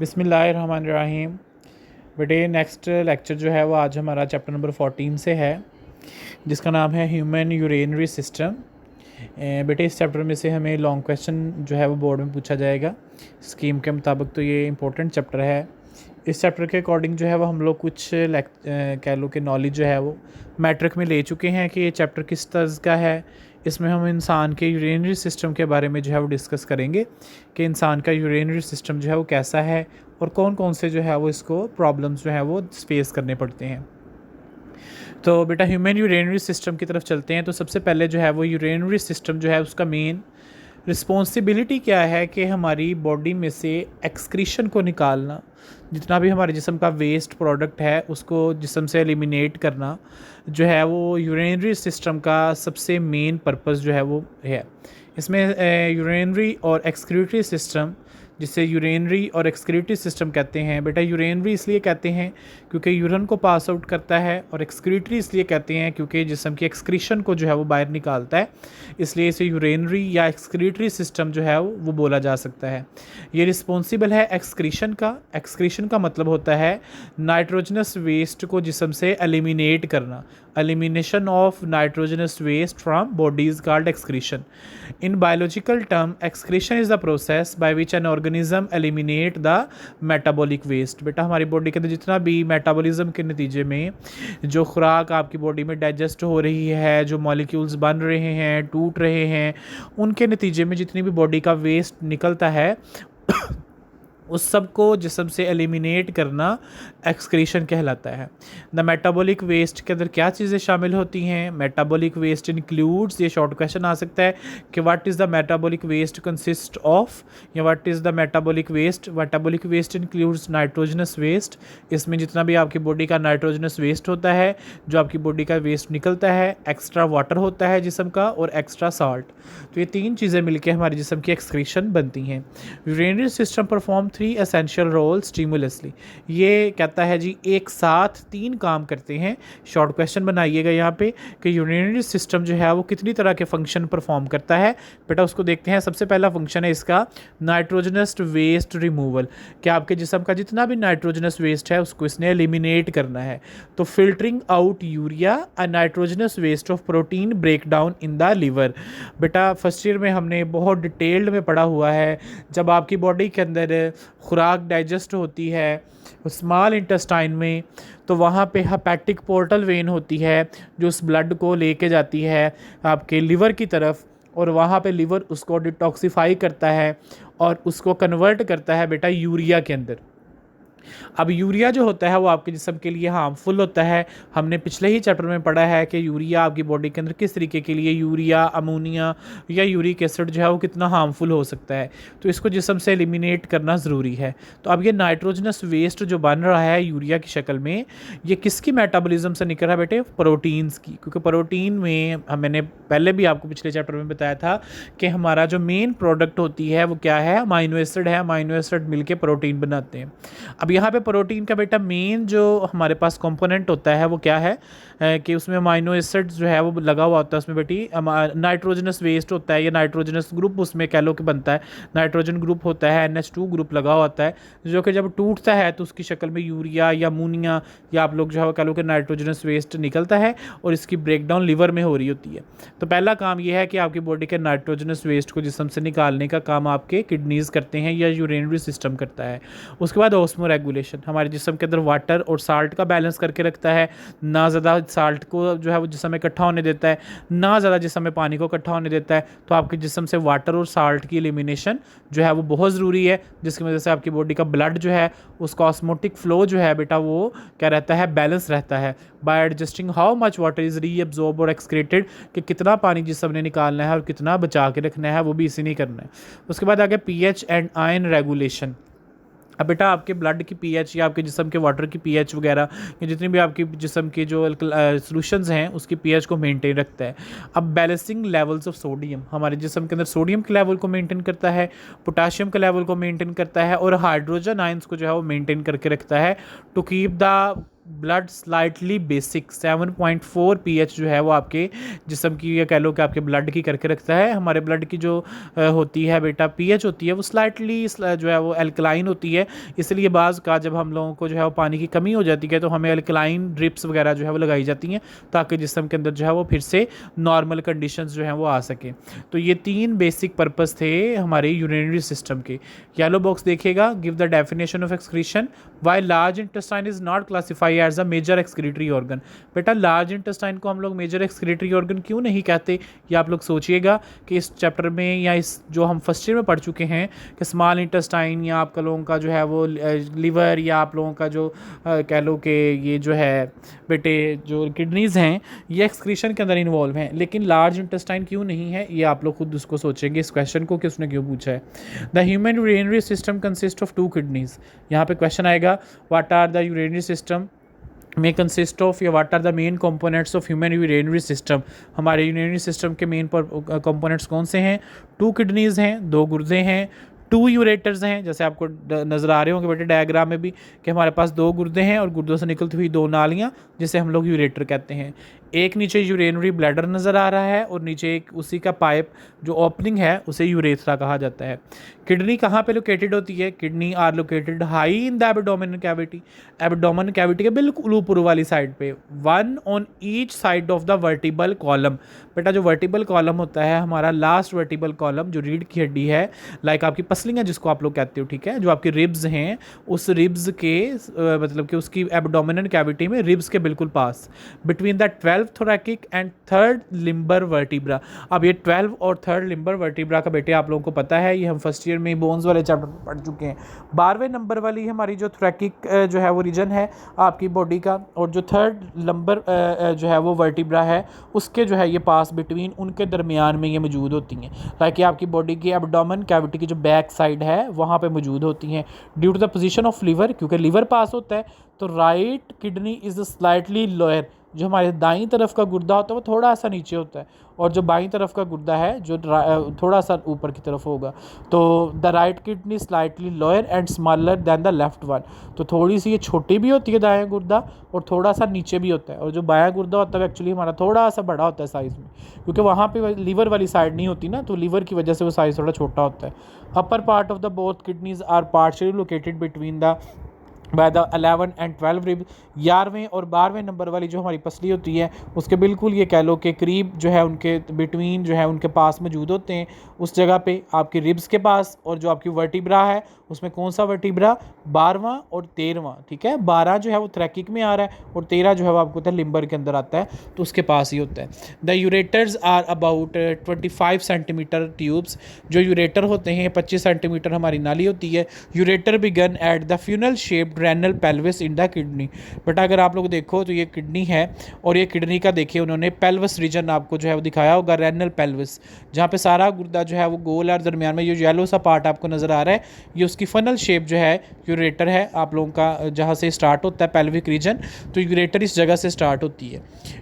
बिस्मिल्लाहिर्रहमानिर्रहीम। बेटे next lecture जो है वो आज हमारा चैप्टर नंबर 14 से है, जिसका नाम है ह्यूमन यूरेनरी सिस्टम। बेटे इस चैप्टर में से हमें लॉन्ग क्वेश्चन जो है वो बोर्ड में पूछा जाएगा स्कीम के मुताबिक, तो ये इंपॉर्टेंट चैप्टर है। इस चैप्टर के अकॉर्डिंग जो है वो हम लोग कुछ कह लो कि नॉलेज जो है वो मैट्रिक में ले चुके हैं कि ये चैप्टर किस तर्ज का है। इसमें हम इंसान के यूरेनरी सिस्टम के बारे में जो है वो डिस्कस करेंगे कि इंसान का यूरेनरी सिस्टम जो है वो कैसा है और कौन कौन से जो है वो इसको प्रॉब्लम्स जो है वो फेस करने पड़ते हैं। तो बेटा ह्यूमन यूरेनरी सिस्टम की तरफ चलते हैं। तो सबसे पहले जो है वो यूरेनरी सिस्टम जो है उसका मेन रिस्पॉन्सिबिलिटी क्या है कि हमारी बॉडी में से एक्सक्रीशन को निकालना, जितना भी हमारे जिस्म का वेस्ट प्रोडक्ट है उसको जिस्म से एलिमिनेट करना जो है वो यूरेनरी सिस्टम का सबसे मेन पर्पस जो है वो है। इसमें यूरेनरी और एक्सक्रीटरी सिस्टम, जिसे यूरेनरी और एक्सक्रीटरी सिस्टम कहते हैं। बेटा यूरेनरी इसलिए कहते हैं क्योंकि यूरिन को पास आउट करता है, और एक्सक्रीटरी इसलिए कहते हैं क्योंकि जिस्म की एक्सक्रीशन को जो है वो बाहर निकालता है, इसलिए इसे यूरेनरी या एक्सक्रीटरी सिस्टम जो है वो बोला जा सकता है। ये रिस्पॉन्सिबल है एक्सक्रीशन का। एक्सक्रीशन का मतलब होता है नाइट्रोजनस वेस्ट को जिस्म से एलिमिनेट करना। Elimination of nitrogenous waste from body is called excretion. In biological term excretion is the process by which an organism eliminate the metabolic waste. बेटा हमारी बॉडी के अंदर जितना भी मेटाबॉलिज्म के नतीजे में जो खुराक आपकी बॉडी में डाइजेस्ट हो रही है, जो मॉलिक्यूल्स बन रहे हैं, टूट रहे हैं, उनके नतीजे में जितनी भी बॉडी का वेस्ट निकलता है उस सब को जिस्म से एलिमिनेट करना एक्सक्रीशन कहलाता है। द मेटाबॉलिक वेस्ट के अंदर क्या चीज़ें शामिल होती हैं? मेटाबॉलिक वेस्ट इंक्लूड्स, ये शॉर्ट क्वेश्चन आ सकता है कि what is the metabolic waste consist of, या what is the metabolic waste. Metabolic waste includes nitrogenous waste. इसमें जितना भी आपकी बॉडी का नाइट्रोजनस वेस्ट होता है, जो आपकी बॉडी का वेस्ट निकलता है, एक्स्ट्रा वाटर होता है जिस्म का, और एक्स्ट्रा साल्ट। तो ये तीन चीज़ें मिलकर हमारे जिस्म की एक्सक्रीशन बनती हैं। Urinary system perform 3 essential role स्टिमुलसली। ये कहता है जी एक साथ 3 काम करते हैं। शॉर्ट क्वेश्चन बनाइएगा यहाँ पे कि यूरिनरी सिस्टम जो है वो कितनी तरह के फंक्शन परफॉर्म करता है। बेटा उसको देखते हैं। सबसे पहला फंक्शन है इसका नाइट्रोजनस वेस्ट रिमूवल। कि आपके जिस्म का जितना भी नाइट्रोजनस वेस्ट है उसको इसने एलिमिनेट करना है। तो filtering out urea and nitrogenous waste of protein break down in the liver. बेटा फर्स्ट ईयर में हमने बहुत डिटेल्ड में पढ़ा हुआ है, जब आपकी बॉडी के अंदर खुराक डाइजेस्ट होती है स्मॉल इंटेस्टाइन में, तो वहाँ पे हेपेटिक पोर्टल वेन होती है जो उस ब्लड को लेके जाती है आपके लिवर की तरफ, और वहाँ पे लिवर उसको डिटॉक्सिफाई करता है और उसको कन्वर्ट करता है बेटा यूरिया के अंदर। अब यूरिया जो होता है वो आपके जिस्म के लिए हार्मफुल होता है। हमने पिछले ही चैप्टर में पढ़ा है कि यूरिया आपकी बॉडी के अंदर किस तरीके के लिए, यूरिया, अमोनिया या यूरिक एसिड जो है वो कितना हार्मफुल हो सकता है। तो इसको जिस्म से एलिमिनेट करना ज़रूरी है। तो अब ये नाइट्रोजनस वेस्ट जो बन रहा है यूरिया की शक्ल में, ये किसकी मेटाबॉलिज्म से निकल रहा है बेटे? प्रोटीन्स की। क्योंकि प्रोटीन में मैंने पहले भी आपको पिछले चैप्टर में बताया था कि हमारा जो मेन प्रोडक्ट होती है वो क्या है? अमाइनो एसिड है। अमाइनो एसिड मिलके प्रोटीन बनाते हैं। अब यहाँ पे प्रोटीन का बेटा मेन जो हमारे पास कंपोनेंट होता है वो क्या है कि उसमें अमाइनो एसिड जो है वो लगा हुआ होता है। उसमें बेटी नाइट्रोजनस वेस्ट होता है, या नाइट्रोजनस ग्रुप उसमें कह लो कि बनता है। नाइट्रोजन ग्रुप होता है, NH2 ग्रुप लगा होता है, जो कि जब टूटता है तो उसकी शक्ल में यूरिया या अमोनिया या आप लोग जो है कह लो कि नाइट्रोजनस वेस्ट निकलता है, और इसकी ब्रेकडाउन लिवर में हो रही होती है। तो पहला काम यह है कि आपकी बॉडी के नाइट्रोजनस वेस्ट को जिस्म से निकालने का काम आपके किडनीज करते हैं या यूरिनरी सिस्टम करता है। उसके बाद ऑस्मो रेगुलेशन हमारे जिस्म के अंदर वाटर और साल्ट का बैलेंस करके रखता है। ना ज़्यादा साल्ट को जो है वो जिस्म में इकट्ठा होने देता है, ना ज़्यादा जिस्म में पानी को इकट्ठा होने देता है। तो आपके जिस्म से वाटर और साल्ट की एलिमिनेशन जो है वो बहुत ज़रूरी है, जिसकी वजह से आपकी बॉडी का ब्लड जो है उसका ऑस्मोटिक फ्लो जो है बेटा वो क्या रहता है? बैलेंस रहता है। Bye adjusting how much water is reabsorb और एक्सक्रीटेड, कि कितना पानी जिस्म ने निकालना है और कितना बचा के रखना है, वो भी इसी नहीं करना है। उसके बाद आगे पीएच एंड आयन रेगुलेशन। अब बेटा आपके ब्लड की पीएच या आपके जिस्म के वाटर की पीएच वगैरह, या जितनी भी आपकी जिस्म के जो सॉल्यूशंस हैं उसकी पीएच को मेंटेन रखता है। अब बैलेंसिंग लेवल्स ऑफ सोडियम हमारे जिस्म के अंदर सोडियम के लेवल को मेंटेन करता है, पोटाशियम के लेवल को मेंटेन करता है, और हाइड्रोजन आयंस को जो है वो मेंटेन करके रखता है to keep the blood slightly basic 7.4 pH जो है वो आपके जिस्म की, या कह लो कि आपके ब्लड की करके रखता है। हमारे ब्लड की जो होती है बेटा pH होती है वो स्लाइटली जो है वो एल्कलाइन होती है। इसलिए बाज़ का जब हम लोगों को जो है वो पानी की कमी हो जाती है तो हमें एल्कलाइन ड्रिप्स वगैरह जो है वो लगाई जाती हैं ताकि जिस्म के अंदर जो है वो फिर से नॉर्मल कंडीशंस जो हैं वो आ सकें। तो ये 3 बेसिक पर्पस थे हमारे यूरिनरी सिस्टम के। येलो बॉक्स देखिएगा, give the definition of excretion, why large intestine is not classify as a major excretory organ. बेटा लार्ज इंटेस्टाइन को हम लोग मेजर एक्सक्रीटरी ऑर्गन क्यों नहीं कहते, ये आप लोग सोचिएगा कि इस चैप्टर में या इस जो हम फर्स्ट ईयर में पढ़ चुके हैं कि स्मॉल इंटेस्टाइन या आप लोगों का जो है वो लिवर या आप लोगों का जो कह लो कि ये जो है बेटे जो किडनीज़ हैं ये एक्सक्रीशन के अंदर इन्वॉल्व हैं, लेकिन लार्ज इंटेस्टाइन क्यों नहीं है, ये आप लोग खुद उसको सोचेंगे इस क्वेश्चन को कि उसने क्यों पूछा है। The human urinary system consist of 2 kidneys. यहाँ पे क्वेश्चन आएगा what are the urinary system में कंसिस्ट ऑफ, या what are the main components of human urinary system. हमारे यूरिनरी सिस्टम के मेन कंपोनेंट्स कौन से हैं? 2 किडनीज़ हैं, 2 गुर्दे हैं, 2 यूरेटर्स हैं, जैसे आपको नज़र आ रहे होंगे बेटे डायग्राम में भी कि हमारे पास 2 गुर्दे हैं और गुर्दों से निकलती हुई 2 नालियाँ जिसे हम लोग यूरेटर कहते हैं। एक नीचे यूरेनरी ब्लैडर नज़र आ रहा है और नीचे एक उसी का पाइप जो ओपनिंग है उसे यूरेथ्रा कहा जाता है। किडनी कहाँ पे लोकेटेड होती है? Kidney are located high in the abdominal cavity, abdominal cavity के बिल्कुल ऊपर वाली साइड पे, 1 on each side of the vertebral column. बेटा जो वर्टिबल कॉलम होता है हमारा लास्ट वर्टिबल कॉलम जो रीढ़ की हड्डी है, लाइक आपकी पसलियाँ जिसको आप लोग कहते हो, ठीक है, जो आपकी रिब्स हैं उस रिब्स के मतलब कि उसकी एब्डोमिनल कैविटी में रिब्स के बिल्कुल पास, between the 12th thoracic and 3rd lumbar vertebra. अब ये 12 और 3rd लिम्बर वर्टिब्रा का बेटे आप लोगों को पता है, ये हम फर्स्ट ईयर में बोन्स वाले चैप्टर में पढ़ चुके हैं। 12वें नंबर वाली हमारी जो थोरैकिक जो है वो रीजन है आपकी बॉडी का, और जो 3rd लिम्बर जो है वो वर्टिब्रा है उसके जो है ये पास बिटवीन उनके दरमियान में ये मौजूद होती हैं, ताकि आपकी बॉडी की एब्डोमेन कैविटी की जो बैक साइड है वहाँ पे मौजूद होती हैं। Due to the position of liver, क्योंकि लीवर पास होता है तो right kidney is slightly lower. जो हमारे दाईं तरफ का गुर्दा होता है वो थोड़ा सा नीचे होता है, और जो बाईं तरफ का गुर्दा है जो थोड़ा सा ऊपर की तरफ होगा। तो the right kidney slightly lower and smaller than the left one. तो थोड़ी सी ये छोटी भी होती है दायां गुर्दा और थोड़ा सा नीचे भी होता है, और जो बायां गुर्दा होता है एक्चुअली हमारा थोड़ा सा बड़ा होता है साइज़ में, क्योंकि वहाँ पे लीवर वाली साइड नहीं होती ना, तो लीवर की वजह से वो साइज़ थोड़ा छोटा होता है। Upper part of the both kidneys are partially located between the by the 11 and 12 rib. 11वें और 12वें नंबर वाली जो हमारी पसली होती है उसके बिल्कुल ये कह लो कि करीब जो है उनके बिटवीन जो है उनके पास मौजूद होते हैं, उस जगह पे आपकी रिब्स के पास। और जो आपकी वर्टिब्रा है उसमें कौन सा वर्टिब्रा? 12वां और 13वां, ठीक है। 12 जो है वो थ्रैकिक में आ रहा है और 13 जो है वो आपको पता है लिम्बर के अंदर आता है, तो उसके पास ही होता है। The ureters are about 25 centimetre tubes. जो यूरेटर होते हैं 25 सेंटीमीटर हमारी नाली होती है। Ureter begin at the funnel shaped renal pelvis in the kidney. But अगर आप लोग देखो तो ये किडनी है और ये किडनी का देखिए उन्होंने पेल्विस रीजन आपको जो है वो दिखाया होगा, रेनल पेल्विस, जहाँ पे सारा गुर्दा जो है वो गोल और दरमियान में ये येलो सा पार्ट आपको नज़र आ रहा है, ये उसकी फनल शेप जो है यूरेटर है आप लोगों का, जहाँ से स्टार्ट होता है पेल्विक रीजन, तो यूरेटर इस जगह से स्टार्ट होती है।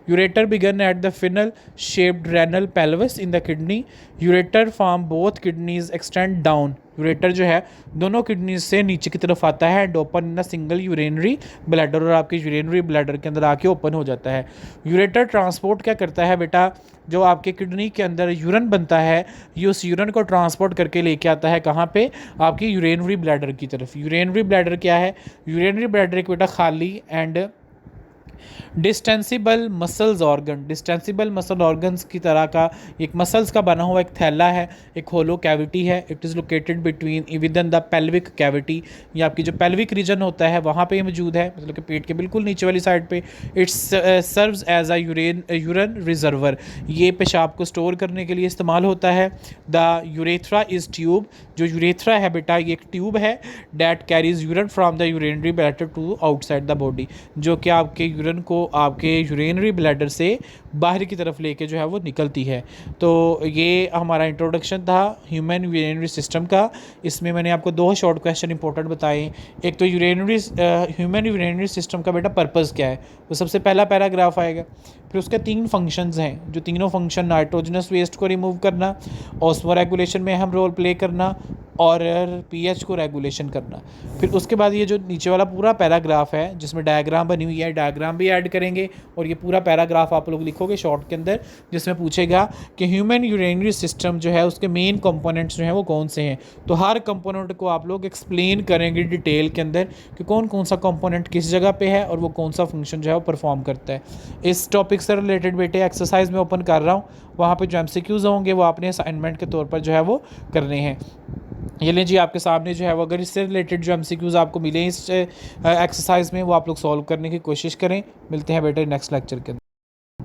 Ureter begin at the funnel shaped renal pelvis in the kidney. Ureter form both kidneys extend down. Ureter जो है दोनों किडनीज से नीचे की तरफ आता है and open in the single urinary bladder, और आपके यूरेनरी ब्लैडर के अंदर आके ओपन हो जाता है। यूरेटर ट्रांसपोर्ट क्या करता है बेटा? जो आपके किडनी के अंदर यूरन बनता है ये उस यूरन को ट्रांसपोर्ट करके लेके आता है कहाँ पे? आपकी यूरेनरी ब्लैडर की तरफ। यूरेनरी ब्लैडर क्या है? यूरेनरी ब्लैडर एक बेटा खाली and distensible muscles organ, distensible muscle organs की तरह का एक मसल्स का बना हुआ एक थैला है, एक होलो कैविटी है। It is located between with in the pelvic cavity. ये आपकी जो पेल्विक रीजन होता है वहाँ पे मौजूद है, मतलब कि पेट के बिल्कुल नीचे वाली साइड पे। Its serves as a urine reservoir. ये पेशाब को स्टोर करने के लिए इस्तेमाल होता है। The urethra is tube. जो यूरेथ्रा है बेटा ये एक ट्यूब है that carries urine from the urinary bladder to outside the body, जो कि आपके यूरन को आपके यूरेनरी ब्लैडर से बाहर की तरफ लेके जो है वो निकलती है। तो ये हमारा इंट्रोडक्शन था ह्यूमन यूरेनरी सिस्टम का। इसमें मैंने आपको 2 शॉर्ट क्वेश्चन इंपॉर्टेंट बताए। एक तो ह्यूमन यूरेनरी सिस्टम का बेटा पर्पस क्या है, तो सबसे पहला पैराग्राफ आएगा। फिर उसके 3 फंक्शंस हैं, जो तीनों फंक्शन नाइट्रोजनस वेस्ट को रिमूव करना, ऑस्मोरेगुलेशन में अहम रोल प्ले करना, और पीएच को रेगुलेशन करना। फिर उसके बाद ये जो नीचे वाला पूरा पैराग्राफ है जिसमें डायग्राम बनी हुई है, डायग्राम भी ऐड करेंगे और ये पूरा पैराग्राफ आप लोग लिखोगे शॉर्ट के अंदर, जिसमें पूछेगा कि ह्यूमन यूरिनरी सिस्टम जो है उसके मेन कंपोनेंट्स जो हैं वो कौन से हैं। तो हर कंपोनेंट को आप लोग एक्सप्लेन करेंगे डिटेल के अंदर कि कौन कौन सा कंपोनेंट किस जगह पे है और वो कौन सा फंक्शन जो है वो परफॉर्म करता है। इस टॉपिक से रिलेटेड बेटे एक्सरसाइज में ओपन कर रहा हूँ, वहाँ पे जो एमसीक्यूज़ होंगे वो आपने असाइनमेंट के तौर पर जो है वो करने हैं। ये लें जी आपके सामने जो है वो, अगर इससे रिलेटेड जो एमसीक्यूज़ आपको मिले इस एक्सरसाइज में वो आप लोग सॉल्व करने की कोशिश करें। मिलते हैं बेटे नेक्स्ट लेक्चर के अंदर।